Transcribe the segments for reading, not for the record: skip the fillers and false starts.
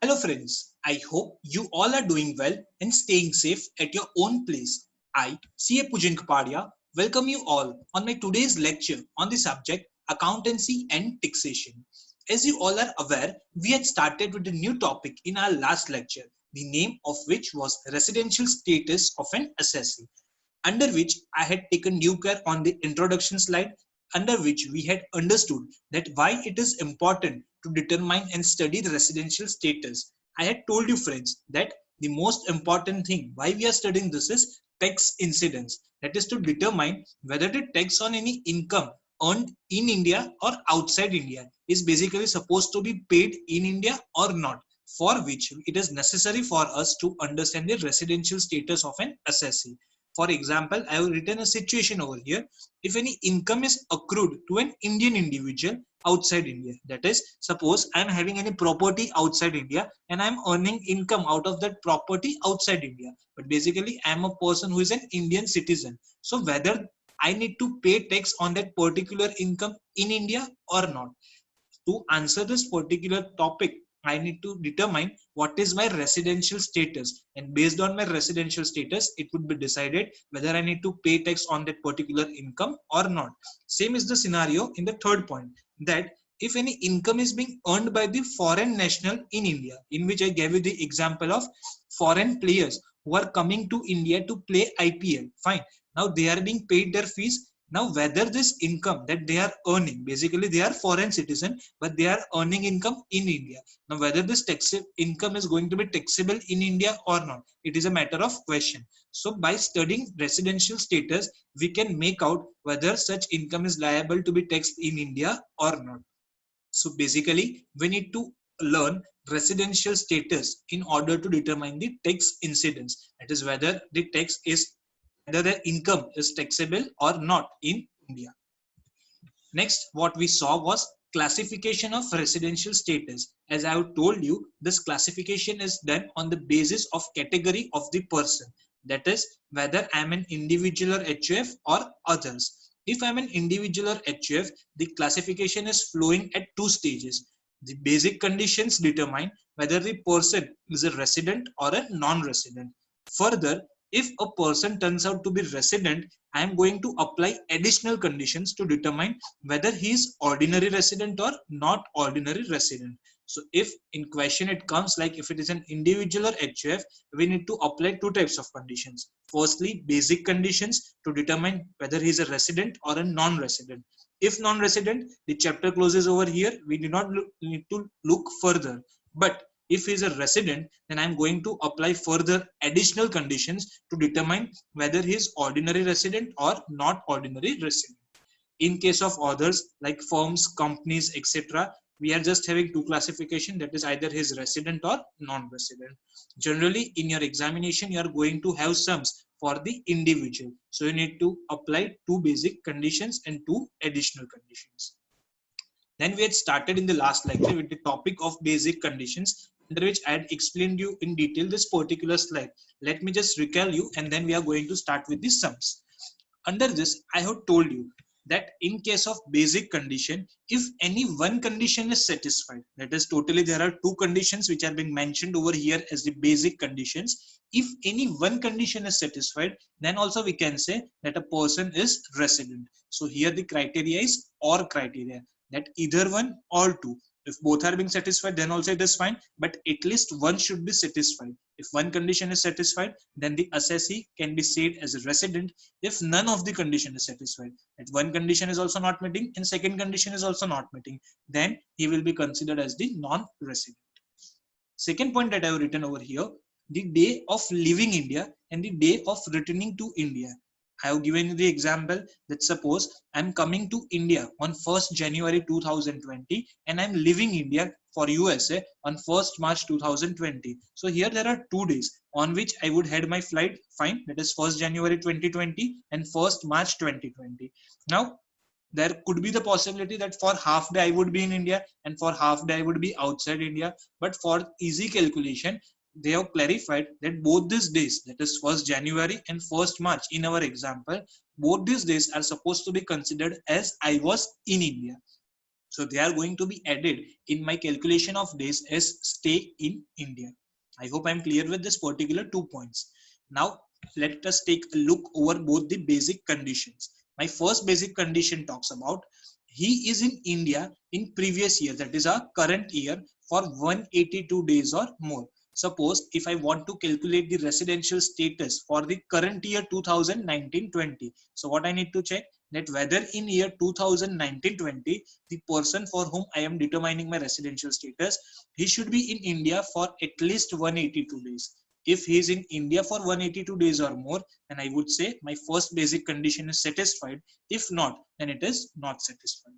Hello friends, I hope you all are doing well and staying safe at your own place. I, CA Pujan Kapadia, welcome you all on my today's lecture on the subject accountancy and taxation. As you all are aware, we had started with a new topic in our last lecture, the name of which was residential status of an assessee, under which I had taken due care on the introduction slide, under which we had understood that why it is important to determine and study the residential status. I had told you friends that the most important thing why we are studying this is tax incidence, that is to determine whether the tax on any income earned in India or outside India is basically supposed to be paid in India or not, for which it is necessary for us to understand the residential status of an assessee. For example, I have written a situation over here. If any income is accrued to an Indian individual outside India, that is, suppose I am having any property outside India and I am earning income out of that property outside India. But basically, I am a person who is an Indian citizen. So whether I need to pay tax on that particular income in India or not. To answer this particular topic, I need to determine what is my residential status, and based on my residential status it would be decided whether I need to pay tax on that particular income or not. Same is the scenario in the third point, that if any income is being earned by the foreign national in India, in which I gave you the example of foreign players who are coming to India to play IPL, fine, now they are being paid their fees. Now whether this income that they are earning, basically they are foreign citizen but they are earning income in India. Now whether this tax income is going to be taxable in India or not, it is a matter of question. So by studying residential status, we can make out whether such income is liable to be taxed in India or not. So basically we need to learn residential status in order to determine the tax incidence, that is whether the tax is whether the income is taxable or not in India. Next, what we saw was classification of residential status. As I have told you, this classification is done on the basis of category of the person. That is, whether I am an individual or HUF or others. If I am an individual or HUF, the classification is flowing at two stages. The basic conditions determine whether the person is a resident or a non-resident. Further, if a person turns out to be resident, I am going to apply additional conditions to determine whether he is ordinary resident or not ordinary resident. So if in question it comes like if it is an individual or HUF, we need to apply two types of conditions. Firstly, basic conditions to determine whether he is a resident or a non-resident. If non-resident, the chapter closes over here. We do not need to look further. But if he is a resident, then I'm going to apply further additional conditions to determine whether he is ordinary resident or not ordinary resident. In case of others like firms, companies, etc., we are just having two classification, that is either his resident or non-resident. Generally in your examination you are going to have sums for the individual, so you need to apply two basic conditions and two additional conditions. Then we had started in the last lecture with the topic of basic conditions, under which I had explained you in detail this particular slide. Let me just recall you and then we are going to start with the sums. Under this, I have told you that in case of basic condition, if any one condition is satisfied, that is totally there are two conditions which are being mentioned over here as the basic conditions. If any one condition is satisfied, then also we can say that a person is resident. So here the criteria is or criteria, that either one or two. If both are being satisfied, then also it is fine, but at least one should be satisfied. If one condition is satisfied, then the assessee can be said as a resident. If none of the condition is satisfied, that one condition is also not meeting and second condition is also not meeting, then he will be considered as the non-resident. Second point that I have written over here, the day of leaving India and the day of returning to India. I have given you the example that suppose I'm coming to India on 1st January 2020 and I'm leaving India for USA on 1st March 2020. So here there are 2 days on which I would head my flight, fine, that is 1st January 2020 and 1st March 2020. Now there could be the possibility that for half day I would be in India and for half day I would be outside India. But for easy calculation, they have clarified that both these days, that is 1st January and 1st March in our example, both these days are supposed to be considered as I was in India. So they are going to be added in my calculation of days as stay in India. I hope I'm clear with this particular 2 points. Now let us take a look over both the basic conditions. My first basic condition talks about he is in India in previous year, that is our current year, for 182 days or more. Suppose if I want to calculate the residential status for the current year 2019-20, so what I need to check, that whether in year 2019-20 the person for whom I am determining my residential status, he should be in India for at least 182 days. If he is in India for 182 days or more, then I would say my first basic condition is satisfied. If not, then it is not satisfied.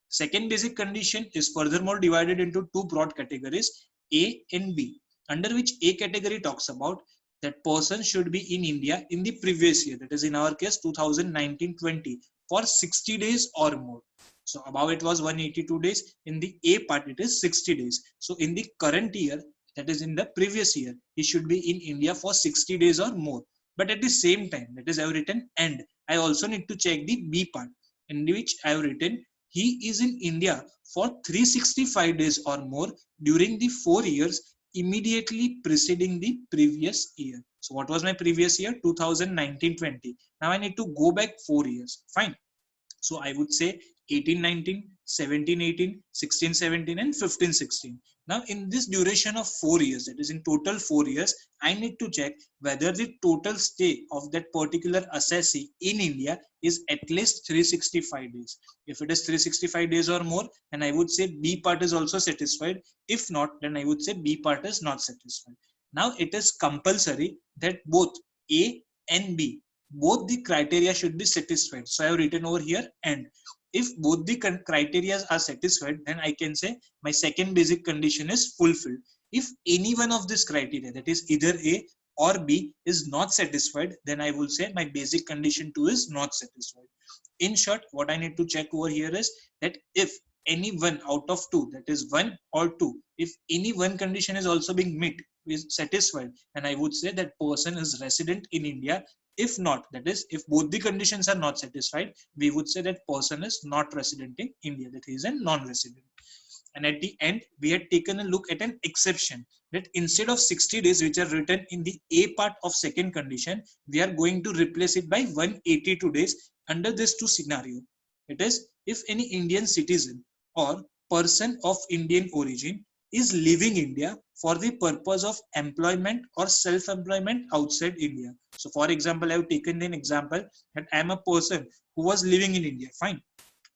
Second basic condition is furthermore divided into two broad categories, A and B, under which A category talks about that person should be in India in the previous year, that is in our case 2019-20, for 60 days or more. So above it was 182 days, in the A part it is 60 days. So in the current year, that is in the previous year, he should be in India for 60 days or more. But at the same time, that is I have written and I also need to check the B part, in which I have written he is in India for 365 days or more during the 4 years immediately preceding the previous year. So what was my previous year? 2019-20. Now I need to go back 4 years. Fine. So I would say 18-19, 17-18, 16-17, and 15-16. Now in this duration of 4 years, that is in total 4 years, I need to check whether the total stay of that particular assessee in India is at least 365 days. If it is 365 days or more, then I would say B part is also satisfied. If not, then I would say B part is not satisfied. Now it is compulsory that both A and B, both the criteria should be satisfied. So I have written over here and if both the criteria are satisfied, then I can say my second basic condition is fulfilled. If any one of this criteria, that is either A or B, is not satisfied, then I will say my basic condition 2 is not satisfied. In short, what I need to check over here is that if any one out of two, that is one or two, if any one condition is also being met, is satisfied, and I would say that person is resident in India. If not, that is if both the conditions are not satisfied, we would say that person is not resident in India, that he is a non-resident. And at the end, we had taken a look at an exception that instead of 60 days, which are written in the A part of second condition, we are going to replace it by 182 days under this two scenario. It is if any Indian citizen or person of Indian origin is leaving India for the purpose of employment or self-employment outside India. So for example, I have taken an example that I am a person who was living in India, fine.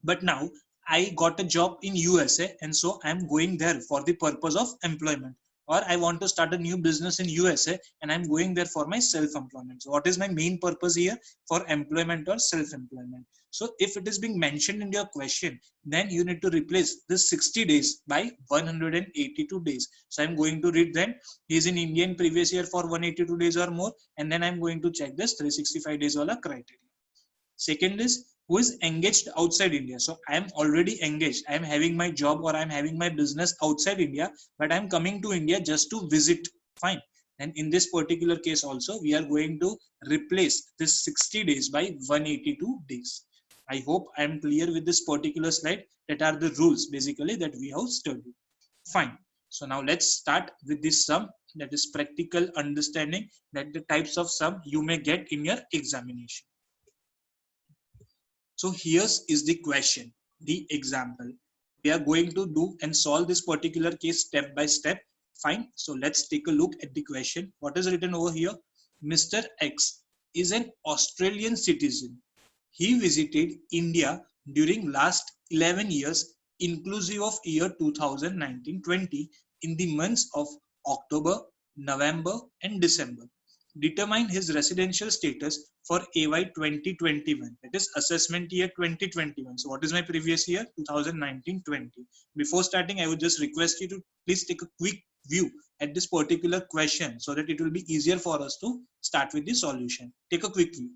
But now I got a job in USA and so I'm going there for the purpose of employment, or I want to start a new business in USA and I'm going there for my self-employment. So what is my main purpose here? For employment or self-employment. So if it is being mentioned in your question, then you need to replace this 60 days by 182 days. So I'm going to read then he is in India in previous year for 182 days or more, and then I'm going to check this 365 days wala criteria. Second is who is engaged outside India. So I am already engaged. I am having my job or I am having my business outside India, but I am coming to India just to visit. Fine. And in this particular case also, we are going to replace this 60 days by 182 days. I hope I am clear with this particular slide. That are the rules basically that we have studied. Fine. So now let's start with this sum, that is practical understanding, that the types of sum you may get in your examination. So here's is the question, the example. We are going to do and solve this particular case step by step. Fine. So let's take a look at the question. What is written over here? Mr. X is an Australian citizen. He visited India during last 11 years, inclusive of year 2019-20, in the months of October, November, and December. Determine his residential status for AY 2021, that is assessment year 2021. So what is my previous year? 2019-20. Before starting, I would just request you to please take a quick view at this particular question so that it will be easier for us to start with the solution. Take a quick view.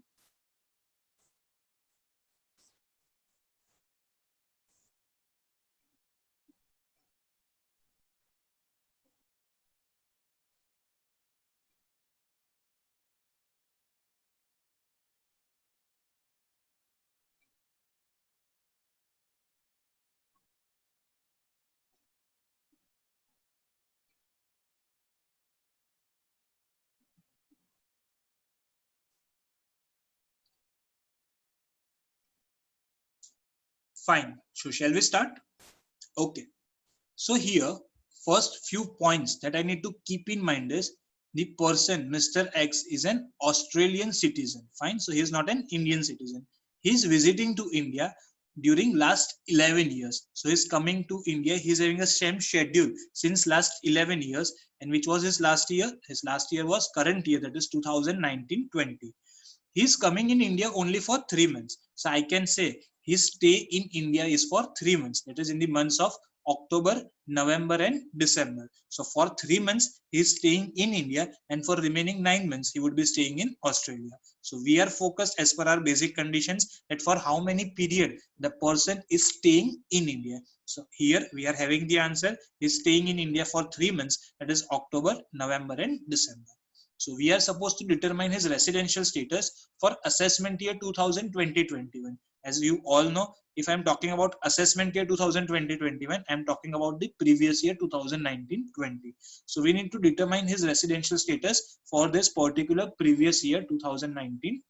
Fine. So shall we start? Okay. So here, first few points that I need to keep in mind is the person, Mr. X, is an Australian citizen. Fine. So he is not an Indian citizen. He is visiting to India during last 11 years. So he's coming to India. He's having a same schedule since last 11 years. And which was his last year? His last year was current year, that is 2019-20. He's coming in India only for 3 months. So I can say his stay in India is for 3 months. That is in the months of October, November, and December. So for 3 months, he is staying in India, and for remaining 9 months, he would be staying in Australia. So we are focused as per our basic conditions that for how many period the person is staying in India. So here we are having the answer. He is staying in India for 3 months. That is October, November, and December. So we are supposed to determine his residential status for assessment year 2020-21. As you all know, if I'm talking about assessment year 2020-21, I'm talking about the previous year 2019-20. So we need to determine his residential status for this particular previous year 2019-20.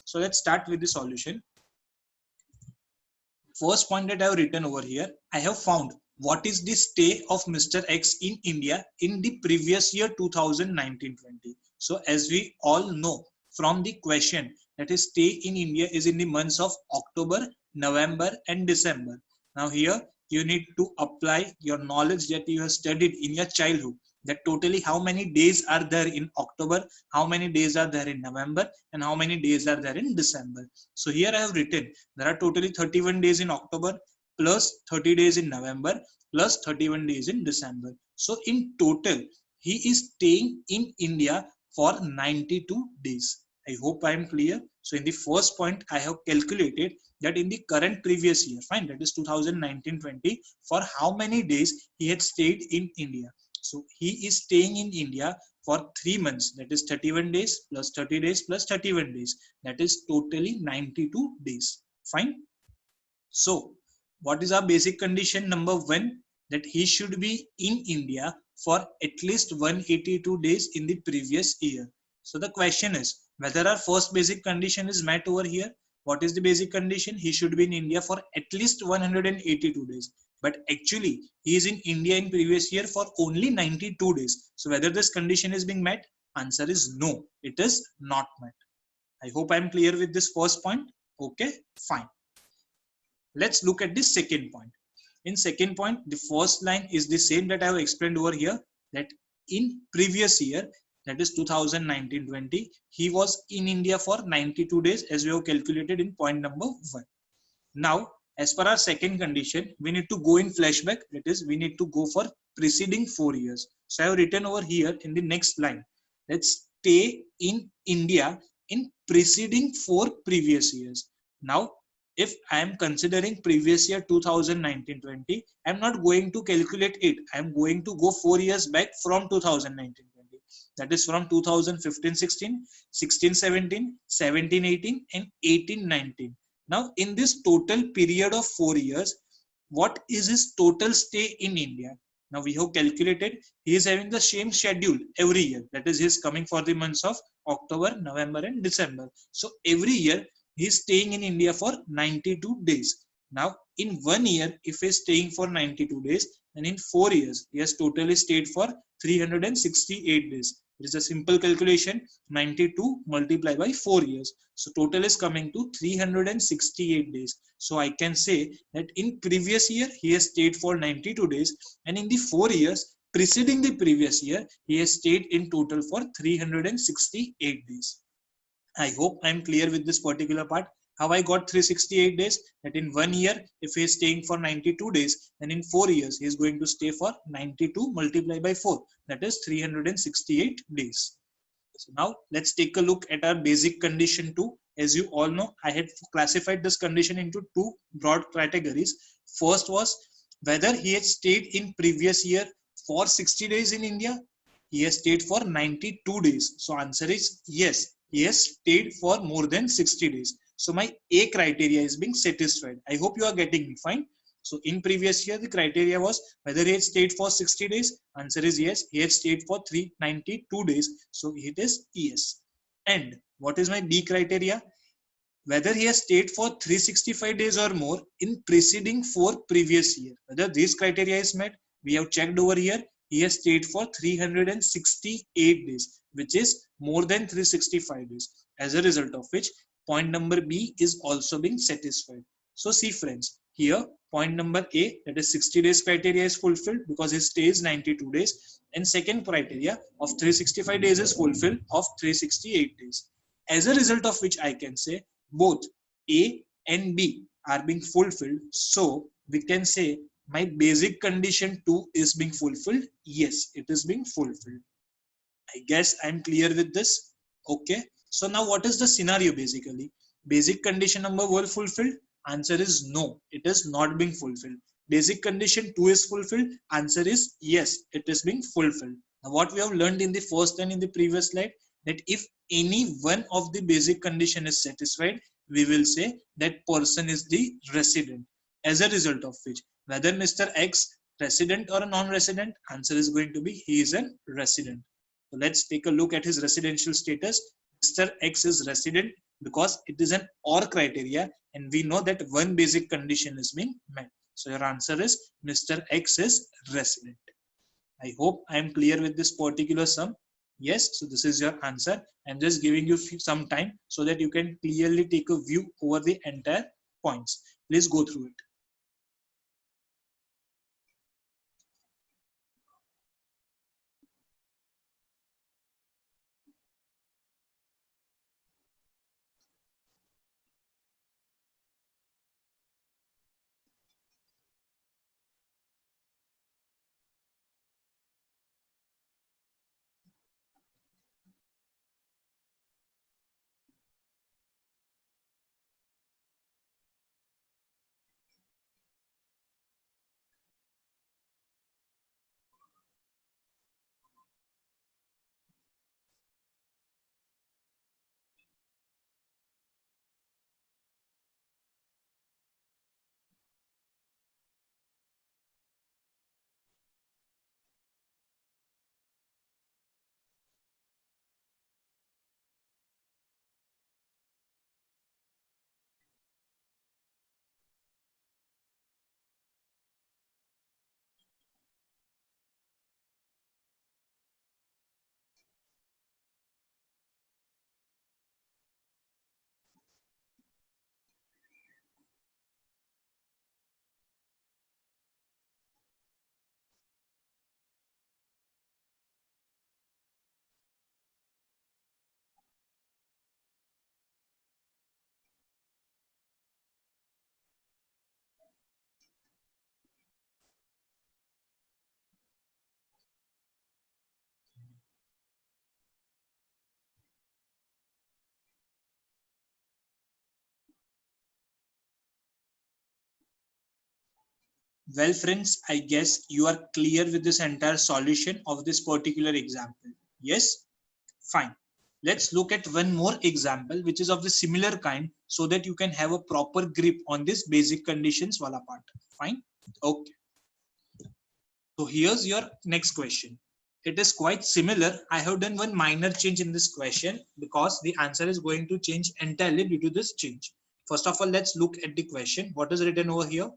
So let's start with the solution. First point that I have written over here, I have found what is the stay of Mr. X in India in the previous year 2019-20. So as we all know from the question that his stay in India is in the months of October, November, and December. Now here you need to apply your knowledge that you have studied in your childhood, that totally how many days are there in October, how many days are there in November, and how many days are there in December. So here I have written there are totally 31 days in October plus 30 days in November plus 31 days in December. So in total, he is staying in India for 92 days. I hope I am clear. So in the first point, I have calculated that in the current previous year, fine, that is 2019-20, for how many days he had stayed in India. So he is staying in India for 3 months, that is 31 days plus 30 days plus 31 days, that is totally 92 days. Fine. So what is our basic condition? Number one, that he should be in India for at least 182 days in the previous year. So the question is whether our first basic condition is met over here. What is the basic condition? He should be in India for at least 182 days. But actually, he is in India in previous year for only 92 days. So whether this condition is being met? Answer is no, it is not met. I hope I'm clear with this first point. Okay, fine. Let's look at the second point. In second point, the first line is the same that I have explained over here, that in previous year, that is 2019-20, he was in India for 92 days as we have calculated in point number 1. Now, as per our second condition, we need to go in flashback, that is we need to go for preceding 4 years. So I have written over here in the next line, let's stay in India in preceding 4 previous years. Now, if I am considering previous year 2019-20, I am not going to calculate it. I am going to go 4 years back from 2019-20. That is from 2015-16, 16-17, 17-18, and 18-19. Now, in this total period of 4 years, what is his total stay in India? Now, we have calculated he is having the same schedule every year. That is, he is coming for the months of October, November, and December. So, every year, he is staying in India for 92 days. Now, in 1 year, if he is staying for 92 days, then in 4 years, he has totally stayed for 368 days. It is a simple calculation, 92 multiplied by 4 years. So, total is coming to 368 days. So, I can say that in previous year, he has stayed for 92 days, and in the 4 years preceding the previous year, he has stayed in total for 368 days. I hope I'm clear with this particular part. How I got 368 days, that in 1 year, if he is staying for 92 days, then in 4 years, he is going to stay for 92 multiplied by 4. That is 368 days. So now let's take a look at our basic condition 2. As you all know, I had classified this condition into 2 broad categories. First was whether he had stayed in previous year for 60 days in India. He has stayed for 92 days. So answer is yes. He has stayed for more than 60 days. So my A criteria is being satisfied. I hope you are getting me fine. So in previous year, the criteria was whether he had stayed for 60 days. Answer is yes. He had stayed for 392 days. So it is yes. And what is my B criteria? whether he has stayed for 365 days or more in preceding 4 previous year. Whether this criteria is met, we have checked over here. He has stayed for 368 days, which is more than 365 days. As a result of which, point number B is also being satisfied. So see friends, here point number A, that is 60 days criteria, is fulfilled because his stay is 92 days, and second criteria of 365 days is fulfilled of 368 days. As a result of which, I can say both A and B are being fulfilled. So we can say my basic condition 2 is being fulfilled. Yes, it is being fulfilled. I guess I'm clear with this. Okay. So now what is the scenario basically? Basic condition number 1 fulfilled? Answer is no, it is not being fulfilled. Basic condition 2 is fulfilled? Answer is yes, it is being fulfilled. Now what we have learned in the first and in the previous slide, that if any one of the basic condition is satisfied, we will say that person is the resident. As a result of which, whether Mr. X resident or a non-resident, answer is going to be he is a resident. So let's take a look at his residential status. Mr. X is resident because it is an OR criteria, and we know that one basic condition is being met. So your answer is Mr. X is resident. I hope I am clear with this particular sum. Yes, so this is your answer. I'm just giving you some time so that you can clearly take a view over the entire points. Please go through it. Well, friends, I guess you are clear with this entire solution of this particular example. Yes? Fine. Let's look at one more example which is of the similar kind so that you can have a proper grip on this basic conditions wala part. Fine? Okay. So here's your next question. It is quite similar. I have done one minor change in this question because the answer is going to change entirely due to this change. First of all, let's look at the question. What is written over here?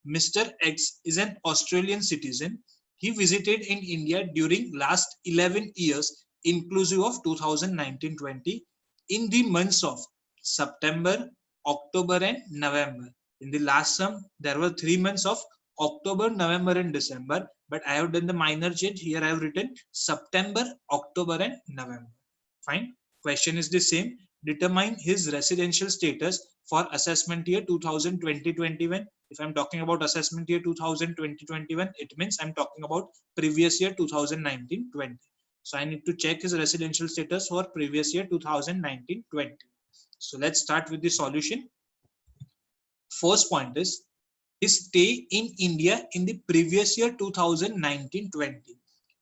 Mr. X is an Australian citizen. He visited in India during last 11 years, inclusive of 2019-20, in the months of September, October, and November. In the last sum, there were 3 months of October, November, and December, but I have done the minor change. Here I have written September, October, and November. Fine. Question is the same. Determine his residential status for assessment year 2020-21. If I'm talking about assessment year 2020-21, it means I'm talking about previous year 2019-20. So I need to check his residential status for previous year 2019-20. So let's start with the solution. First point is his stay in India in the previous year 2019-20.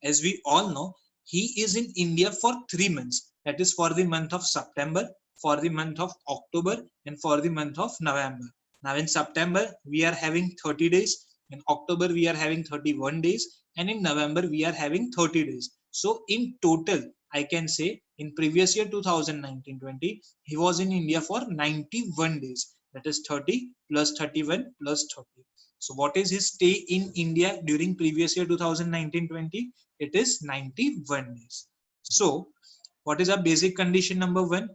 As we all know, he is in India for 3 months. That is for the month of September, for the month of October, and for the month of November. Now in September, we are having 30 days. In October, we are having 31 days. And in November, we are having 30 days. So in total, I can say in previous year 2019-20, he was in India for 91 days. That is 30 plus 31 plus 30. So what is his stay in India during previous year 2019-20? It is 91 days. So what is our basic condition number 1?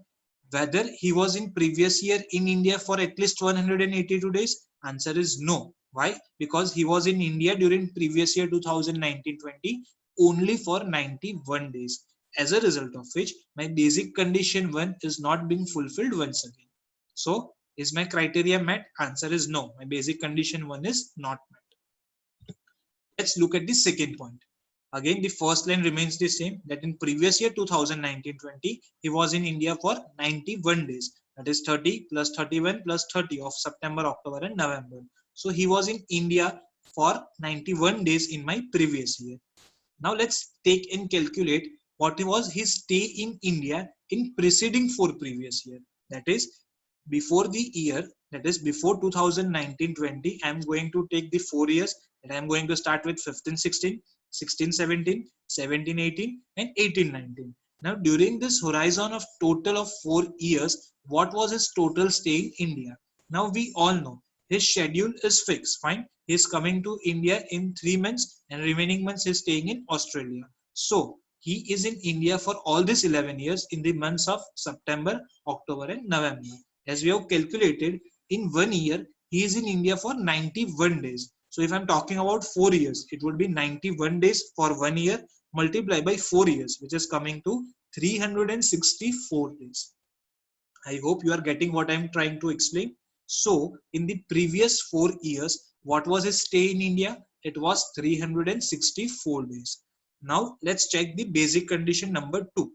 Whether he was in previous year in India for at least 182 days? Answer is no. Why? Because he was in India during previous year 2019-20 only for 91 days. As a result of which my basic condition 1 is not being fulfilled once again. So is my criteria met? Answer is no. My basic condition 1 is not met. Let's look at the second point. Again, the first line remains the same, that in previous year 2019-20, he was in India for 91 days. That is 30 plus 31 plus 30 of September, October and November. So he was in India for 91 days in my previous year. Now let's take and calculate what was his stay in India in preceding 4 previous year. That is before the year, that is before 2019-20, I am going to take the 4 years, and I am going to start with 15-16, 16-17, 17-18 and 18-19. Now during this horizon of total of 4 years, what was his total stay in India? Now we all know his schedule is fixed. Fine, he is coming to India in 3 months and remaining months he is staying in Australia. So he is in India for all these 11 years in the months of September, October and November. As we have calculated, in 1 year he is in India for 91 days. So if I'm talking about 4 years, it would be 91 days for 1 year multiplied by 4 years, which is coming to 364 days. I hope you are getting what I'm trying to explain. So in the previous 4 years, what was his stay in India? It was 364 days. Now let's check the basic condition number 2.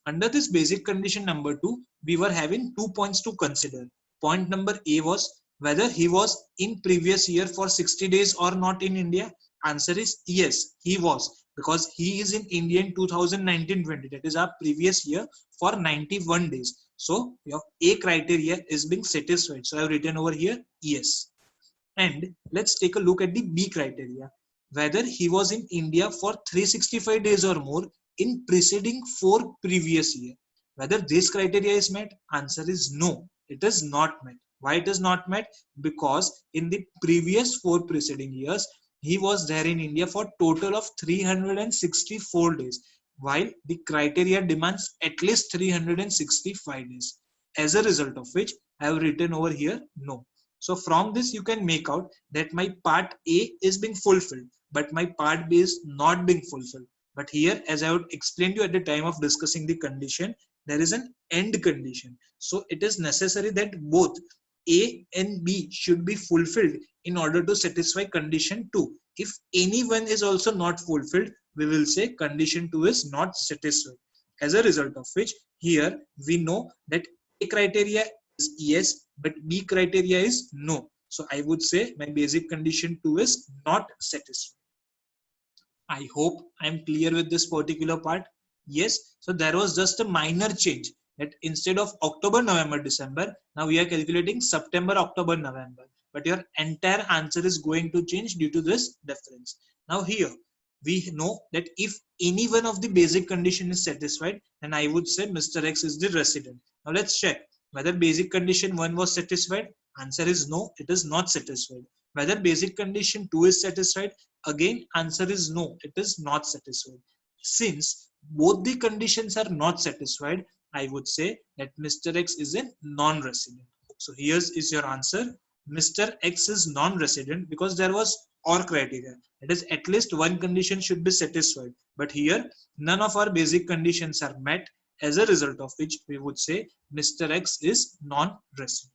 Under this basic condition number 2, we were having 2 points to consider. Point number A was whether he was in previous year for 60 days or not in India. Answer is yes, he was, because he is in India in 2019-20. That is our previous year for 91 days. So your A criteria is being satisfied. So I have written over here yes. And let's take a look at the B criteria. Whether he was in India for 365 days or more in preceding 4 previous year. Whether this criteria is met? Answer is no, it is not met. Why it is not met? Because in the previous 4 preceding years, he was there in India for total of 364 days, while the criteria demands at least 365 days. As a result of which, I have written over here no. So from this, you can make out that my part A is being fulfilled, but my part B is not being fulfilled. But here, as I would explain to you at the time of discussing the condition, there is an end condition. So it is necessary that both A and B should be fulfilled in order to satisfy condition 2. If any one is also not fulfilled, we will say condition 2 is not satisfied. As a result of which, here we know that A criteria is yes, but B criteria is no. So I would say my basic condition 2 is not satisfied. I hope I'm clear with this particular part. Yes, so there was just a minor change, that instead of October, November, December, now we are calculating September, October, November. But your entire answer is going to change due to this difference. Now here, we know that if any one of the basic condition is satisfied, then I would say Mr. X is the resident. Now let's check whether basic condition 1 was satisfied. Answer is no, it is not satisfied. Whether basic condition 2 is satisfied, again answer is no, it is not satisfied. Since both the conditions are not satisfied, I would say that Mr. X is a non-resident. So here is your answer. Mr. X is non-resident because there was OR criteria. That is, at least one condition should be satisfied. But here, none of our basic conditions are met, as a result of which we would say Mr. X is non-resident.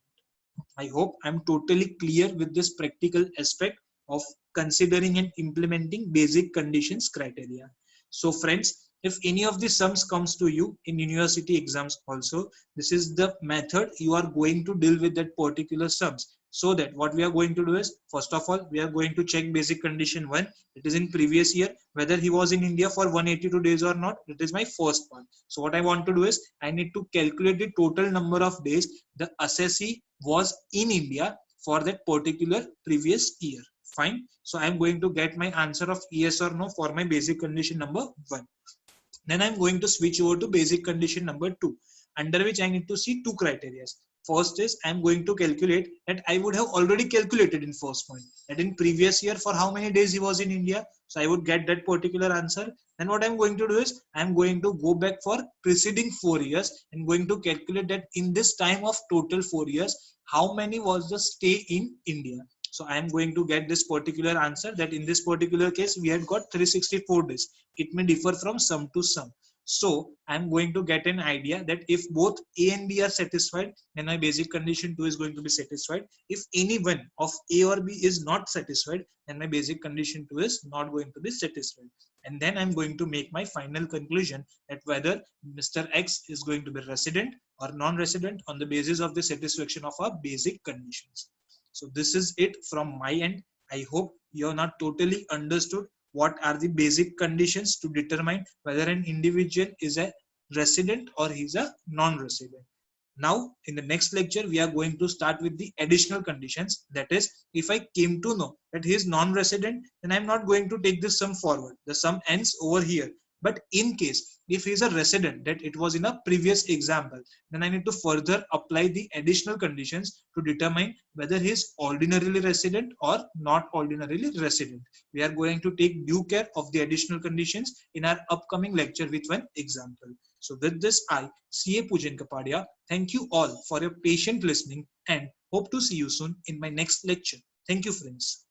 I hope I'm totally clear with this practical aspect of considering and implementing basic conditions criteria. So friends, if any of the sums comes to you in university exams also, this is the method you are going to deal with that particular sums. So that what we are going to do is, first of all, we are going to check basic condition 1. It is in previous year, whether he was in India for 182 days or not. It is my first part. So what I want to do is, I need to calculate the total number of days the assessee was in India for that particular previous year. Fine. So I'm going to get my answer of yes or no for my basic condition number 1. Then I'm going to switch over to basic condition number 2, under which I need to see two criteria. First is I'm going to calculate that I would have already calculated in first point that in previous year for how many days he was in India. So I would get that particular answer. Then what I'm going to do is I'm going to go back for preceding 4 years and going to calculate that in this time of total 4 years, how many was the stay in India. So I am going to get this particular answer that in this particular case we had got 364 days. It may differ from some to some. So I'm going to get an idea that if both A and B are satisfied, then my basic condition 2 is going to be satisfied. If any one of A or B is not satisfied, then my basic condition 2 is not going to be satisfied. And then I'm going to make my final conclusion that whether Mr. X is going to be resident or non-resident on the basis of the satisfaction of our basic conditions. So this is it from my end. I hope you have not totally understood what are the basic conditions to determine whether an individual is a resident or he's a non-resident. Now, in the next lecture, we are going to start with the additional conditions. That is, if I came to know that he is non-resident, then I'm not going to take this sum forward. The sum ends over here. But in case if he is a resident, that it was in a previous example, then I need to further apply the additional conditions to determine whether he is ordinarily resident or not ordinarily resident. We are going to take due care of the additional conditions in our upcoming lecture with one example. So with this, I, CA Pujan Kapadia, thank you all for your patient listening and hope to see you soon in my next lecture. Thank you, friends.